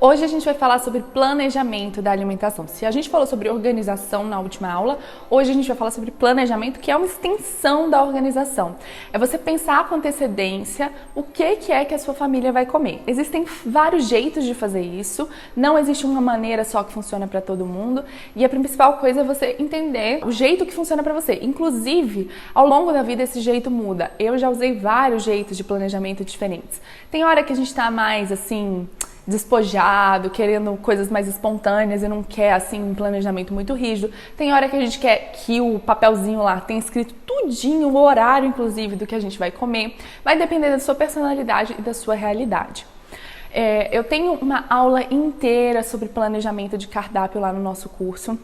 Hoje a gente vai falar sobre planejamento da alimentação. Se a gente falou sobre organização na última aula, hoje a gente vai falar sobre planejamento, que é uma extensão da organização. É você pensar com antecedência o que é que a sua família vai comer. Existem vários jeitos de fazer isso, não existe uma maneira só que funciona para todo mundo, e a principal coisa é você entender o jeito que funciona para você. Inclusive, ao longo da vida esse jeito muda. Eu já usei vários jeitos de planejamento diferentes. Tem hora que a gente tá mais assim, despojado, querendo coisas mais espontâneas e não quer assim um planejamento muito rígido. Tem hora que a gente quer que o papelzinho lá tenha escrito tudinho, o horário inclusive do que a gente vai comer. Vai depender da sua personalidade e da sua realidade. Eu tenho uma aula inteira sobre planejamento de cardápio lá no nosso curso.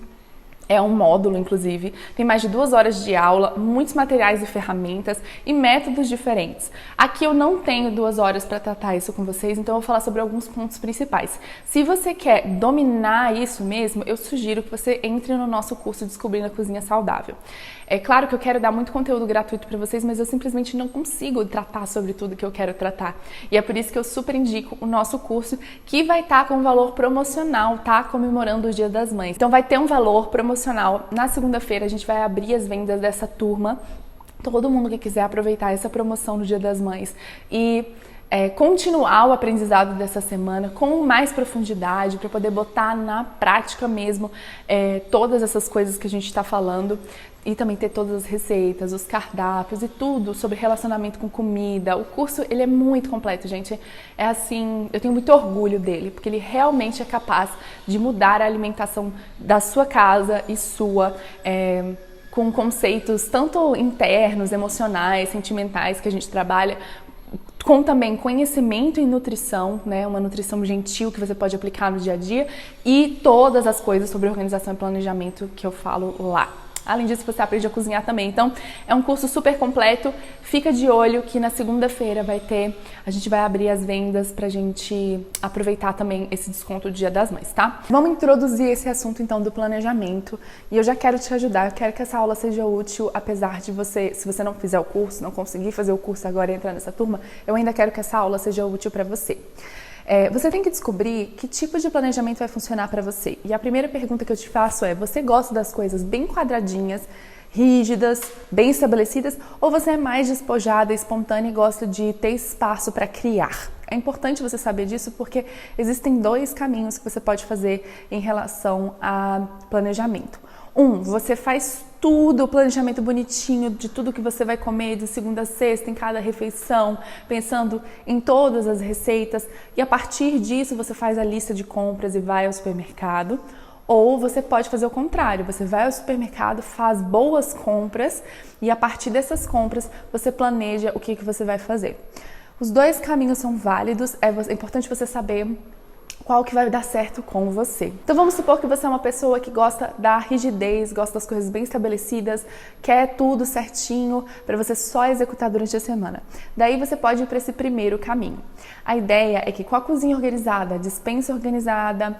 É um módulo, inclusive, tem mais de 2 horas de aula, muitos materiais e ferramentas e métodos diferentes. Aqui eu não tenho 2 horas para tratar isso com vocês, então eu vou falar sobre alguns pontos principais. Se você quer dominar isso mesmo, eu sugiro que você entre no nosso curso Descobrindo a Cozinha Saudável. É claro que eu quero dar muito conteúdo gratuito para vocês, mas eu simplesmente não consigo tratar sobre tudo que eu quero tratar. E é por isso que eu super indico o nosso curso, que vai estar com valor promocional, tá? Comemorando o Dia das Mães. Então vai ter um valor promocional. Na segunda-feira a gente vai abrir as vendas dessa turma. Todo mundo que quiser aproveitar essa promoção no Dia das Mães e continuar o aprendizado dessa semana com mais profundidade, para poder botar na prática mesmo todas essas coisas que a gente está falando, e também ter todas as receitas, os cardápios e tudo sobre relacionamento com comida. O curso, ele é muito completo, gente. É assim, eu tenho muito orgulho dele, porque ele realmente é capaz de mudar a alimentação da sua casa e sua, com conceitos tanto internos, emocionais, sentimentais que a gente trabalha, com também conhecimento em nutrição, né? Uma nutrição gentil que você pode aplicar no dia a dia, e todas as coisas sobre organização e planejamento que eu falo lá. Além disso, você aprende a cozinhar também. Então, é um curso super completo. Fica de olho que na segunda-feira a gente vai abrir as vendas pra gente aproveitar também esse desconto do Dia das Mães, tá? Vamos introduzir esse assunto então do planejamento. E eu já quero te ajudar, eu quero que essa aula seja útil, apesar de se você não fizer o curso, não conseguir fazer o curso agora e entrar nessa turma, eu ainda quero que essa aula seja útil para você. Você tem que descobrir que tipo de planejamento vai funcionar para você. E a primeira pergunta que eu te faço é: você gosta das coisas bem quadradinhas, rígidas, bem estabelecidas, ou você é mais despojada, espontânea e gosta de ter espaço para criar? É importante você saber disso porque existem 2 caminhos que você pode fazer em relação a planejamento. Você faz tudo, o planejamento bonitinho de tudo que você vai comer de segunda a sexta, em cada refeição, pensando em todas as receitas, e a partir disso você faz a lista de compras e vai ao supermercado. Ou você pode fazer o contrário, você vai ao supermercado, faz boas compras e a partir dessas compras você planeja o que você vai fazer. Os 2 caminhos são válidos, é importante você saber qual que vai dar certo com você. Então vamos supor que você é uma pessoa que gosta da rigidez, gosta das coisas bem estabelecidas, quer tudo certinho para você só executar durante a semana. Daí você pode ir para esse primeiro caminho. A ideia é que com a cozinha organizada, a despensa organizada,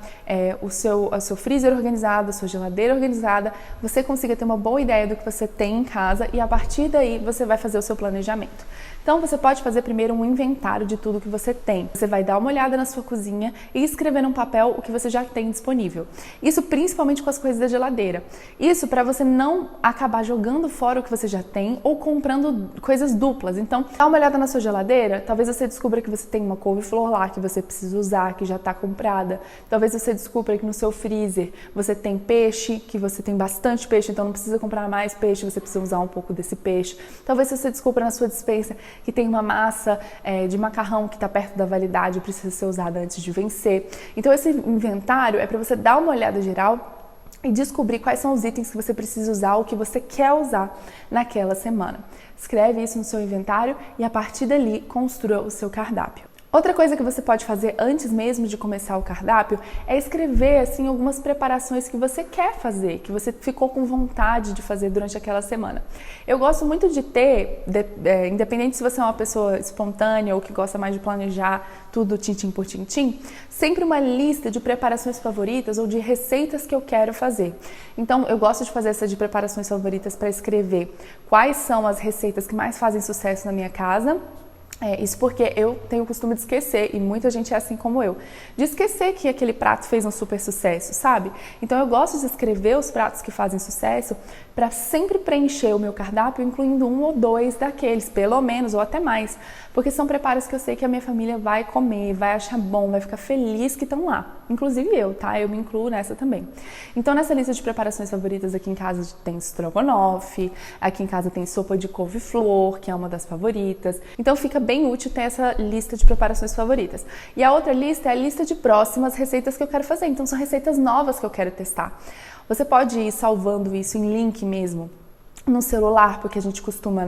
o seu freezer organizado, a sua geladeira organizada, você consiga ter uma boa ideia do que você tem em casa e a partir daí você vai fazer o seu planejamento. Então você pode fazer primeiro um inventário de tudo que você tem. Você vai dar uma olhada na sua cozinha e escrever num papel o que você já tem disponível. Isso principalmente com as coisas da geladeira. Isso para você não acabar jogando fora o que você já tem ou comprando coisas duplas. Então, dá uma olhada na sua geladeira, talvez você descubra que você tem uma couve-flor lá que você precisa usar, que já está comprada. Talvez você descubra que no seu freezer você tem peixe, que você tem bastante peixe, então não precisa comprar mais peixe, você precisa usar um pouco desse peixe. Talvez você descubra na sua despensa que tem uma massa de macarrão que está perto da validade e precisa ser usada antes de vencer. Então esse inventário é para você dar uma olhada geral e descobrir quais são os itens que você precisa usar ou que você quer usar naquela semana. Escreve isso no seu inventário e a partir dali construa o seu cardápio. Outra coisa que você pode fazer antes mesmo de começar o cardápio é escrever assim algumas preparações que você quer fazer, que você ficou com vontade de fazer durante aquela semana. Eu gosto muito de ter, independente se você é uma pessoa espontânea ou que gosta mais de planejar tudo tintim por tintim, sempre uma lista de preparações favoritas ou de receitas que eu quero fazer. Então eu gosto de fazer essa de preparações favoritas para escrever quais são as receitas que mais fazem sucesso na minha casa Isso porque eu tenho o costume de esquecer, e muita gente é assim como eu, de esquecer que aquele prato fez um super sucesso, sabe? Então eu gosto de escrever os pratos que fazem sucesso para sempre preencher o meu cardápio, incluindo 1 ou 2 daqueles, pelo menos, ou até mais, porque são preparos que eu sei que a minha família vai comer, vai achar bom, vai ficar feliz que estão lá. Inclusive eu, tá? Eu me incluo nessa também. Então nessa lista de preparações favoritas aqui em casa tem estrogonofe, aqui em casa tem sopa de couve-flor, que é uma das favoritas. Então fica bem útil ter essa lista de preparações favoritas. E a outra lista é a lista de próximas receitas que eu quero fazer. Então são receitas novas que eu quero testar. Você pode ir salvando isso em link mesmo no celular, porque a gente costuma,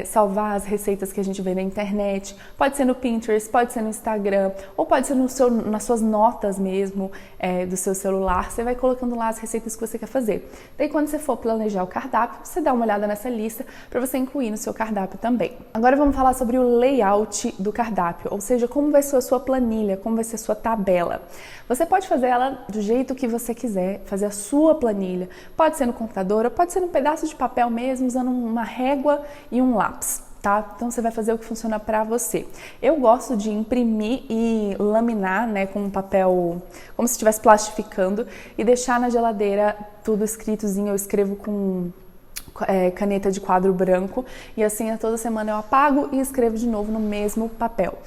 salvar as receitas que a gente vê na internet. Pode ser no Pinterest, pode ser no Instagram, ou pode ser nas suas notas mesmo do seu celular. Você vai colocando lá as receitas que você quer fazer. Daí, quando você for planejar o cardápio, você dá uma olhada nessa lista para você incluir no seu cardápio também. Agora vamos falar sobre o layout do cardápio, ou seja, como vai ser a sua planilha, como vai ser a sua tabela. Você pode fazer ela do jeito que você quiser, fazer a sua planilha. Pode ser no computador, ou pode ser num pedaço de papel mesmo, usando uma régua e um lápis, tá? Então você vai fazer o que funciona para você. Eu gosto de imprimir e laminar, com um papel, como se estivesse plastificando, e deixar na geladeira tudo escritozinho. Eu escrevo com caneta de quadro branco, e assim toda semana eu apago e escrevo de novo no mesmo papel.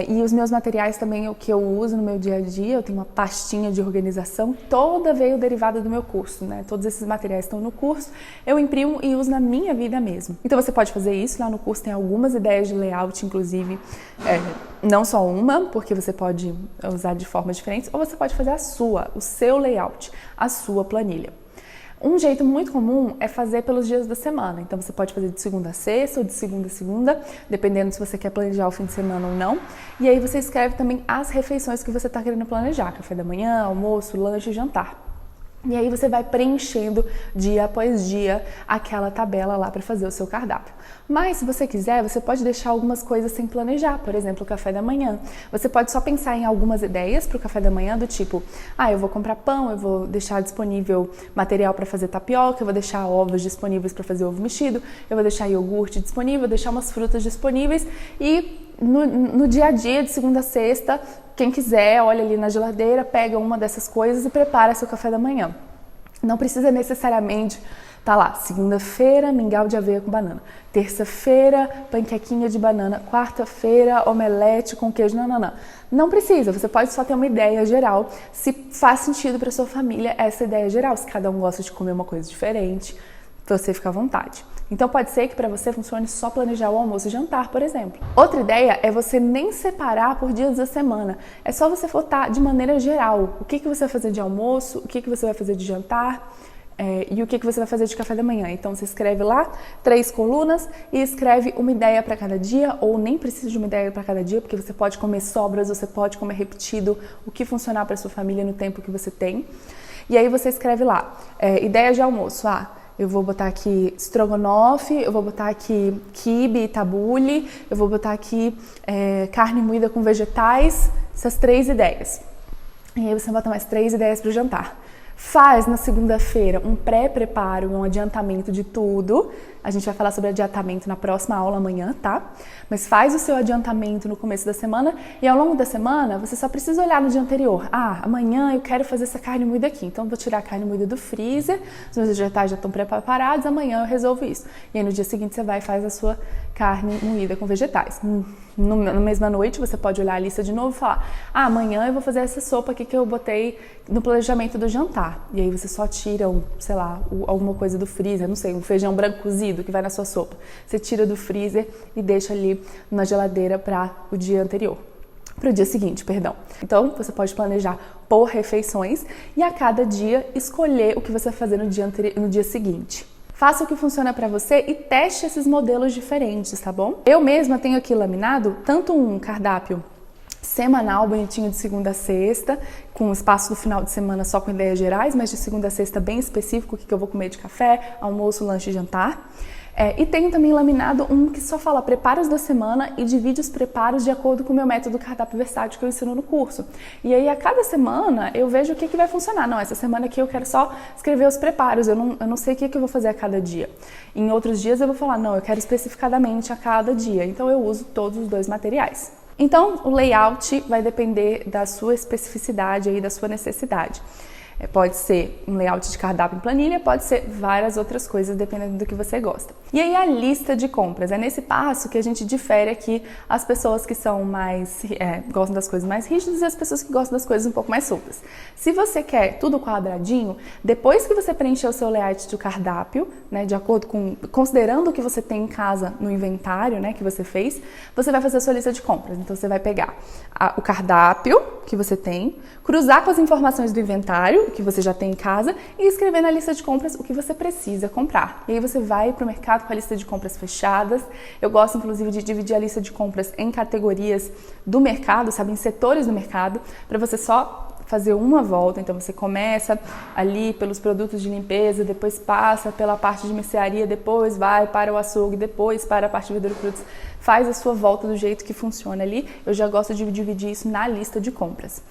E os meus materiais também, o que eu uso no meu dia a dia, eu tenho uma pastinha de organização, toda veio derivada do meu curso, Todos esses materiais estão no curso, eu imprimo e uso na minha vida mesmo. Então você pode fazer isso, lá no curso tem algumas ideias de layout, inclusive, não só uma, porque você pode usar de formas diferentes, ou você pode fazer o seu layout, a sua planilha. Um jeito muito comum é fazer pelos dias da semana. Então você pode fazer de segunda a sexta ou de segunda a segunda, dependendo se você quer planejar o fim de semana ou não. E aí você escreve também as refeições que você está querendo planejar: café da manhã, almoço, lanche e jantar. E aí você vai preenchendo dia após dia aquela tabela lá para fazer o seu cardápio. Mas se você quiser, você pode deixar algumas coisas sem planejar, por exemplo, o café da manhã. Você pode só pensar em algumas ideias para o café da manhã, do tipo, eu vou comprar pão, eu vou deixar disponível material para fazer tapioca, eu vou deixar ovos disponíveis para fazer ovo mexido, eu vou deixar iogurte disponível, vou deixar umas frutas disponíveis e no dia a dia, de segunda a sexta, quem quiser, olha ali na geladeira, pega uma dessas coisas e prepara seu café da manhã. Não precisa necessariamente tá lá, segunda-feira, mingau de aveia com banana. Terça-feira, panquequinha de banana. Quarta-feira, omelete com queijo. Não. Não precisa, você pode só ter uma ideia geral, se faz sentido para sua família essa ideia geral. Se cada um gosta de comer uma coisa diferente, você fica à vontade. Então pode ser que para você funcione só planejar o almoço e jantar, por exemplo. Outra ideia é você nem separar por dias da semana. É só você focar de maneira geral. O que você vai fazer de almoço, o que você vai fazer de jantar e o que você vai fazer de café da manhã. Então você escreve lá 3 colunas e escreve uma ideia para cada dia, ou nem precisa de uma ideia para cada dia, porque você pode comer sobras, você pode comer repetido, o que funcionar para sua família no tempo que você tem. E aí você escreve lá, ideia de almoço, eu vou botar aqui estrogonofe, eu vou botar aqui quibe e tabule, eu vou botar aqui carne moída com vegetais, essas 3 ideias. E aí você bota mais 3 ideias para o jantar. Faz na segunda-feira um pré-preparo, um adiantamento de tudo. A gente vai falar sobre adiantamento na próxima aula amanhã, tá? Mas faz o seu adiantamento no começo da semana e ao longo da semana você só precisa olhar no dia anterior. Amanhã eu quero fazer essa carne moída aqui, então eu vou tirar a carne moída do freezer, os meus vegetais já estão preparados, amanhã eu resolvo isso. E aí no dia seguinte você vai e faz a sua carne moída com vegetais. Na mesma noite você pode olhar a lista de novo e falar, amanhã eu vou fazer essa sopa aqui que eu botei no planejamento do jantar. E aí você só tira, alguma coisa do freezer, não sei, um feijão branco cozido que vai na sua sopa. Você tira do freezer e deixa ali na geladeira para o dia anterior. Para o dia seguinte, perdão. Então, você pode planejar por refeições e a cada dia escolher o que você vai fazer no dia seguinte. Faça o que funciona para você e teste esses modelos diferentes, tá bom? Eu mesma tenho aqui laminado tanto um cardápio semanal, bonitinho, de segunda a sexta, com espaço do final de semana só com ideias gerais, mas de segunda a sexta bem específico, o que eu vou comer de café, almoço, lanche e jantar. E tenho também laminado um que só fala preparos da semana e divide os preparos de acordo com o meu método cardápio versátil que eu ensino no curso. E aí a cada semana eu vejo o que vai funcionar. Não, essa semana aqui eu quero só escrever os preparos, eu não sei o que eu vou fazer a cada dia. Em outros dias eu vou falar, não, eu quero especificadamente a cada dia. Então eu uso todos os dois materiais. Então o layout vai depender da sua especificidade e da sua necessidade. Pode ser um layout de cardápio em planilha, pode ser várias outras coisas, dependendo do que você gosta. E aí a lista de compras, é nesse passo que a gente difere aqui as pessoas que são mais, gostam das coisas mais rígidas e as pessoas que gostam das coisas um pouco mais soltas. Se você quer tudo quadradinho, depois que você preencher o seu layout de cardápio, né, de acordo com, considerando o que você tem em casa no inventário, né, que você fez, você vai fazer a sua lista de compras. Então você vai pegar o cardápio que você tem, cruzar com as informações do inventário que você já tem em casa e escrever na lista de compras o que você precisa comprar. E aí você vai para o mercado com a lista de compras fechadas. Eu gosto, inclusive, de dividir a lista de compras em categorias do mercado, sabe, em setores do mercado, para você só fazer uma volta. Então você começa ali pelos produtos de limpeza, depois passa pela parte de mercearia, depois vai para o açougue, depois para a parte de verdura e frutos. Faz a sua volta do jeito que funciona ali. Eu já gosto de dividir isso na lista de compras.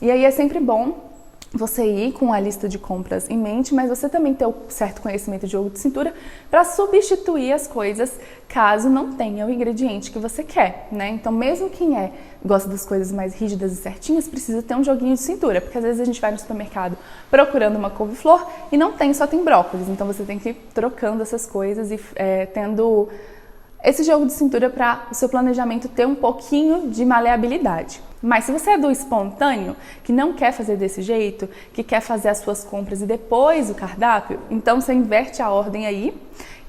E aí é sempre bom você ir com a lista de compras em mente, mas você também ter um certo conhecimento de jogo de cintura para substituir as coisas caso não tenha o ingrediente que você quer, né? Então, mesmo quem gosta das coisas mais rígidas e certinhas, precisa ter um joguinho de cintura, porque às vezes a gente vai no supermercado procurando uma couve-flor e não tem, só tem brócolis. Então, você tem que ir trocando essas coisas e tendo esse jogo de cintura para o seu planejamento ter um pouquinho de maleabilidade. Mas se você é do espontâneo, que não quer fazer desse jeito, que quer fazer as suas compras e depois o cardápio, então você inverte a ordem aí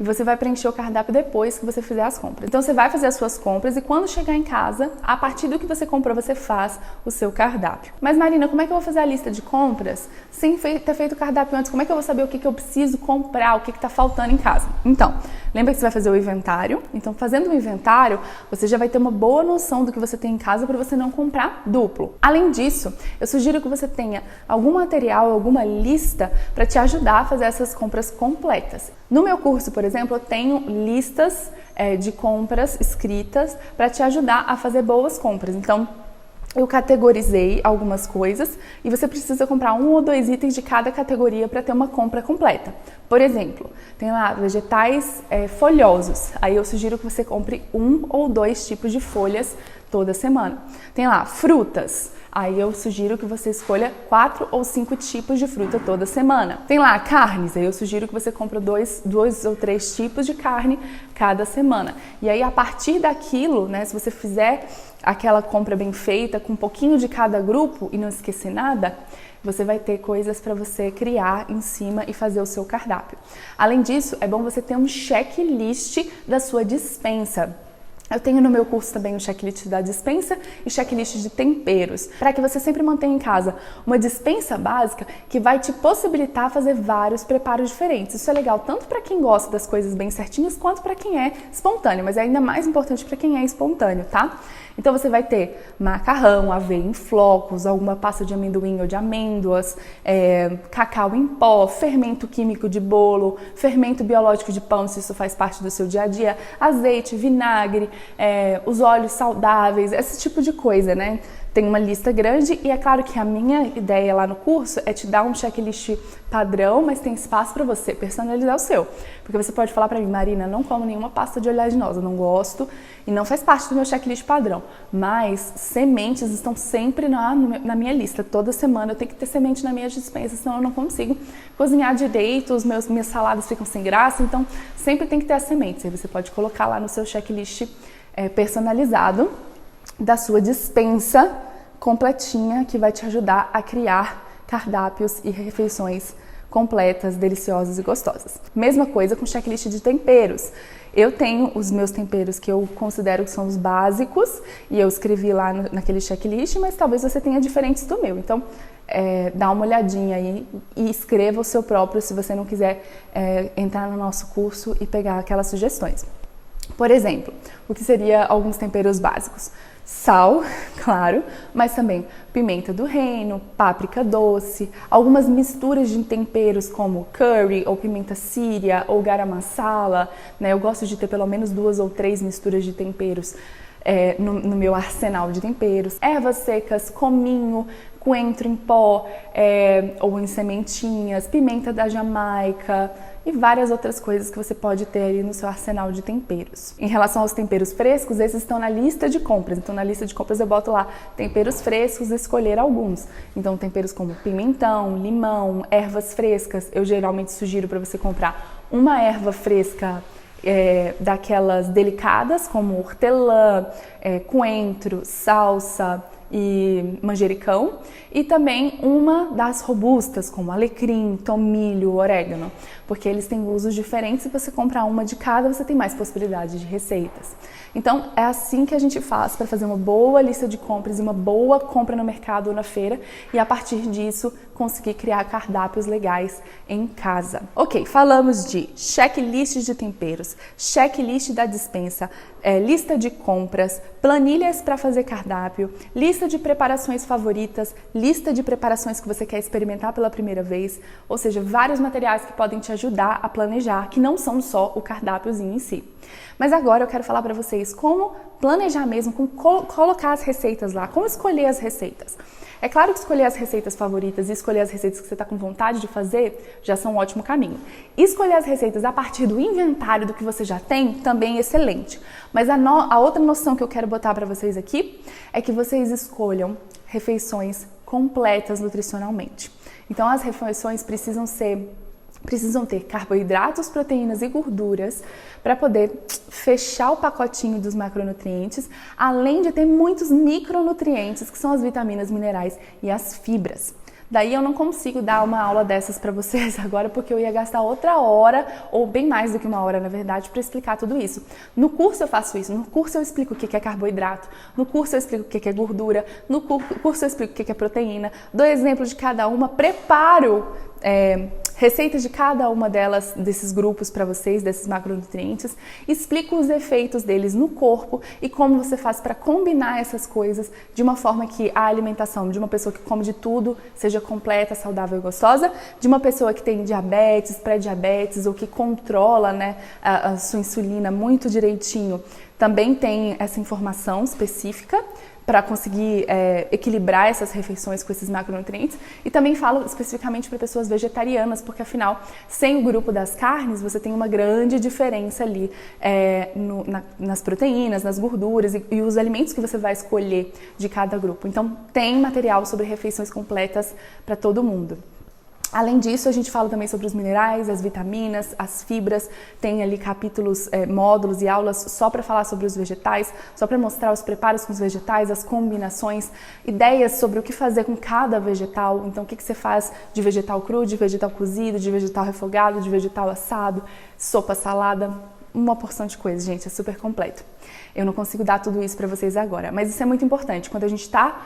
e você vai preencher o cardápio depois que você fizer as compras. Então você vai fazer as suas compras e quando chegar em casa, a partir do que você comprou, você faz o seu cardápio. Mas Marina, como é que eu vou fazer a lista de compras sem ter feito o cardápio antes? Como é que eu vou saber o que eu preciso comprar, o que está faltando em casa? Então, lembra que você vai fazer o inventário? Então, fazendo o inventário, você já vai ter uma boa noção do que você tem em casa para você não comprar duplo. Além disso, eu sugiro que você tenha algum material, alguma lista para te ajudar a fazer essas compras completas. No meu curso, por exemplo, eu tenho listas de compras escritas para te ajudar a fazer boas compras. Então, eu categorizei algumas coisas e você precisa comprar 1 ou 2 itens de cada categoria para ter uma compra completa. Por exemplo, tem lá vegetais folhosos. Aí eu sugiro que você compre 1 ou 2 tipos de folhas toda semana. Tem lá frutas. Aí eu sugiro que você escolha 4 ou 5 tipos de fruta toda semana. Tem lá carnes, aí eu sugiro que você compre 2 ou 3 tipos de carne cada semana. E aí a partir daquilo, né, se você fizer aquela compra bem feita, com um pouquinho de cada grupo e não esquecer nada, você vai ter coisas para você criar em cima e fazer o seu cardápio. Além disso, é bom você ter um checklist da sua despensa. Eu tenho no meu curso também um checklist da despensa e checklist de temperos, para que você sempre mantenha em casa uma despensa básica que vai te possibilitar fazer vários preparos diferentes. Isso é legal tanto para quem gosta das coisas bem certinhas, quanto para quem é espontâneo, mas é ainda mais importante para quem é espontâneo, tá? Então você vai ter macarrão, aveia em flocos, alguma pasta de amendoim ou de amêndoas, cacau em pó, fermento químico de bolo, fermento biológico de pão, se isso faz parte do seu dia a dia, azeite, vinagre, os óleos saudáveis, esse tipo de coisa, né? Tem uma lista grande e é claro que a minha ideia lá no curso é te dar um checklist padrão, mas tem espaço para você personalizar o seu. Porque você pode falar para mim, Marina, não como nenhuma pasta de oleaginosa, não gosto e não faz parte do meu checklist padrão. Mas sementes estão sempre na minha lista. Toda semana eu tenho que ter semente na minha dispensa, senão eu não consigo cozinhar direito, minhas saladas ficam sem graça, então sempre tem que ter as sementes. Aí você pode colocar lá no seu checklist personalizado da sua despensa completinha, que vai te ajudar a criar cardápios e refeições completas, deliciosas e gostosas. Mesma coisa com checklist de temperos. Eu tenho os meus temperos que eu considero que são os básicos e eu escrevi lá naquele checklist, mas talvez você tenha diferentes do meu. Então, dá uma olhadinha aí e escreva o seu próprio se você não quiser entrar no nosso curso e pegar aquelas sugestões. Por exemplo, o que seria alguns temperos básicos? Sal, claro, mas também pimenta do reino, páprica doce, algumas misturas de temperos como curry ou pimenta síria ou garam masala, né? Eu gosto de ter pelo menos 2 ou 3 misturas de temperos no meu arsenal de temperos. Ervas secas, cominho, coentro em pó ou em sementinhas, pimenta da Jamaica e várias outras coisas que você pode ter aí no seu arsenal de temperos. Em relação aos temperos frescos, esses estão na lista de compras. Então, na lista de compras eu boto lá temperos frescos, escolher alguns. Então, temperos como pimentão, limão, ervas frescas. Eu geralmente sugiro para você comprar uma erva fresca daquelas delicadas, como hortelã, coentro, salsa e manjericão, e também uma das robustas, como alecrim, tomilho, orégano, porque eles têm usos diferentes. Se você comprar uma de cada, você tem mais possibilidade de receitas. Então, é assim que a gente faz para fazer uma boa lista de compras e uma boa compra no mercado ou na feira, e a partir disso conseguir criar cardápios legais em casa. Ok, falamos de checklist de temperos, checklist da despensa, lista de compras, planilhas para fazer cardápio, lista de preparações favoritas, lista de preparações que você quer experimentar pela primeira vez, ou seja, vários materiais que podem te ajudar a planejar, que não são só o cardápiozinho em si. Mas agora eu quero falar para vocês como planejar mesmo, como colocar as receitas lá, como escolher as receitas. É claro que escolher as receitas favoritas e escolher as receitas que você está com vontade de fazer já são um ótimo caminho. Escolher as receitas a partir do inventário do que você já tem também é excelente. Mas a outra noção que eu quero botar para vocês aqui é que vocês escolham refeições completas nutricionalmente. Então as refeições precisam ter carboidratos, proteínas e gorduras para poder fechar o pacotinho dos macronutrientes, além de ter muitos micronutrientes, que são as vitaminas, minerais e as fibras. Daí eu não consigo dar uma aula dessas para vocês agora, porque eu ia gastar outra hora, ou bem mais do que uma hora, na verdade, para explicar tudo isso. No curso eu faço isso, no curso eu explico o que é carboidrato, no curso eu explico o que é gordura, no curso eu explico o que é proteína, dou exemplo de cada uma, preparo receitas de cada uma desses grupos para vocês, desses macronutrientes, explico os efeitos deles no corpo e como você faz para combinar essas coisas de uma forma que a alimentação de uma pessoa que come de tudo seja completa, saudável e gostosa, de uma pessoa que tem diabetes, pré-diabetes ou que controla, né, a sua insulina muito direitinho, também tem essa informação específica para conseguir equilibrar essas refeições com esses macronutrientes. E também falo especificamente para pessoas vegetarianas, porque afinal, sem o grupo das carnes, você tem uma grande diferença ali nas proteínas, nas gorduras e os alimentos que você vai escolher de cada grupo. Então, tem material sobre refeições completas para todo mundo. Além disso, a gente fala também sobre os minerais, as vitaminas, as fibras, tem ali capítulos, módulos e aulas só para falar sobre os vegetais, só para mostrar os preparos com os vegetais, as combinações, ideias sobre o que fazer com cada vegetal. Então, o que você faz de vegetal cru, de vegetal cozido, de vegetal refogado, de vegetal assado, sopa, salada, uma porção de coisas, gente, é super completo. Eu não consigo dar tudo isso para vocês agora, mas isso é muito importante. Quando a gente está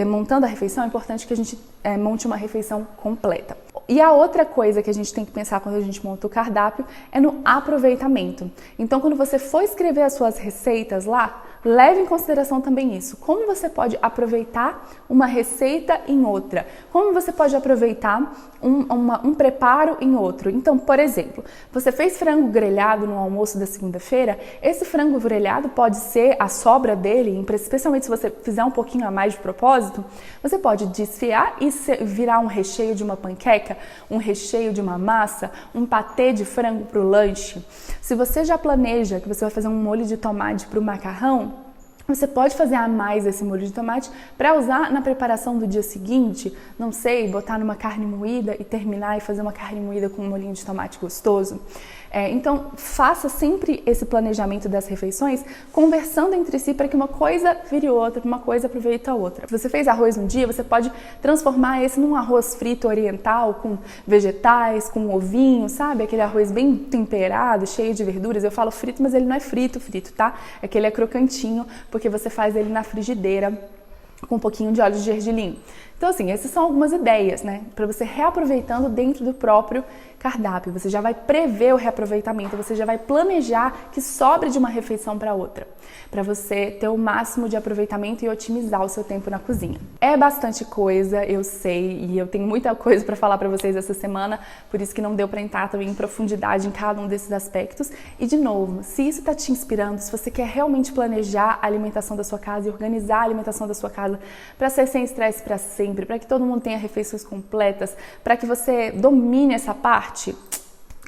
montando a refeição, é importante que a gente monte uma refeição completa. E a outra coisa que a gente tem que pensar quando a gente monta o cardápio é no aproveitamento. Então, quando você for escrever as suas receitas lá, leve em consideração também isso. Como você pode aproveitar uma receita em outra? Como você pode aproveitar um preparo em outro? Então, por exemplo, você fez frango grelhado no almoço da segunda-feira, esse frango grelhado pode ser a sobra dele, especialmente se você fizer um pouquinho a mais de propósito, você pode desfiar e virar um recheio de uma panqueca, um recheio de uma massa, um patê de frango para o lanche. Se você já planeja que você vai fazer um molho de tomate para o macarrão, você pode fazer a mais esse molho de tomate para usar na preparação do dia seguinte, não sei, botar numa carne moída e terminar e fazer uma carne moída com um molhinho de tomate gostoso. Então, faça sempre esse planejamento das refeições, conversando entre si para que uma coisa vire outra, uma coisa aproveite a outra. Se você fez arroz no dia, você pode transformar esse num arroz frito oriental, com vegetais, com ovinho, sabe? Aquele arroz bem temperado, cheio de verduras. Eu falo frito, mas ele não é frito, tá? É que ele é crocantinho, porque você faz ele na frigideira com um pouquinho de óleo de gergelim. Então, assim, essas são algumas ideias, né? Para você reaproveitando dentro do próprio cardápio, você já vai prever o reaproveitamento, você já vai planejar que sobre de uma refeição para outra, para você ter o máximo de aproveitamento e otimizar o seu tempo na cozinha. É bastante coisa, eu sei, e eu tenho muita coisa para falar para vocês essa semana, por isso que não deu para entrar também em profundidade em cada um desses aspectos. E de novo, se isso está te inspirando, se você quer realmente planejar a alimentação da sua casa e organizar a alimentação da sua casa para ser sem estresse para sempre, para que todo mundo tenha refeições completas, para que você domine essa parte,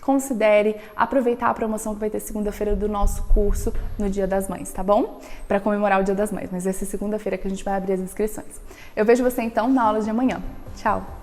considere aproveitar a promoção que vai ter segunda-feira do nosso curso no Dia das Mães, tá bom? Para comemorar o Dia das Mães, mas vai ser segunda-feira que a gente vai abrir as inscrições. Eu vejo você então na aula de amanhã. Tchau!